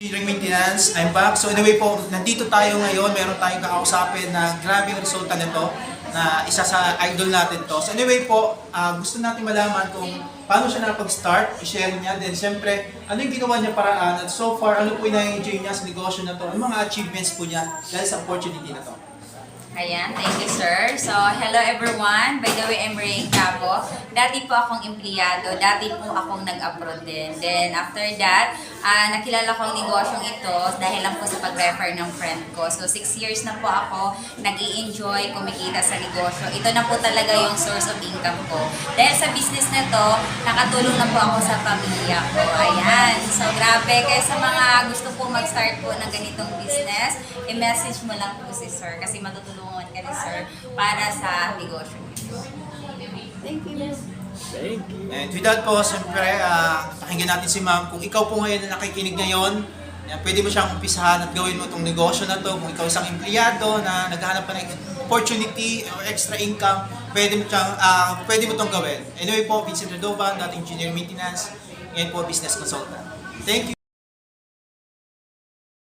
Engineering Maintenance, I'm back. So anyway po, nandito tayo ngayon, meron tayong kakausapin na grabing resulta nito na isa sa idol natin to. So anyway po, gusto natin malaman kung paano siya napag-start, i-share niya. Then siyempre, ano yung ginawa niya paraan at so far, ano po yung na-enjoy niya sa negosyo na to, ano mga achievements po niya dahil sa opportunity na to. Ayan, thank you sir. So, hello everyone. By the way, I'm Rain Capo. Dati po akong empleyado, dati po akong nag-abroad din. Then after that, nakilala ko ang negosyong ito dahil lang po sa pag-refer ng friend ko. So 6 years na po ako nag-i-enjoy, kumikita sa negosyo. Ito na po talaga yung source of income ko. Dahil sa business na to, nakatulong na po ako sa pamilya ko. Ayan. So grabe, kaya sa mga gusto po mag-start po ng ganitong business, i-message mo lang po si sir kasi matutulungan ka ni sir para sa negosyo nito. Thank you. Thank you. And with that po, siyempre, pakinggan natin si ma'am. Kung ikaw po ngayon na nakikinig ngayon, pwede mo siyang umpisahan at gawin mo itong negosyo na to. Kung ikaw isang empleyado na naghahanap pa ng opportunity or extra income, pwede mo itong gawin. Anyway po, Vincent Redovan, dating Engineering Maintenance, ngayon po Business Consultant. Thank you.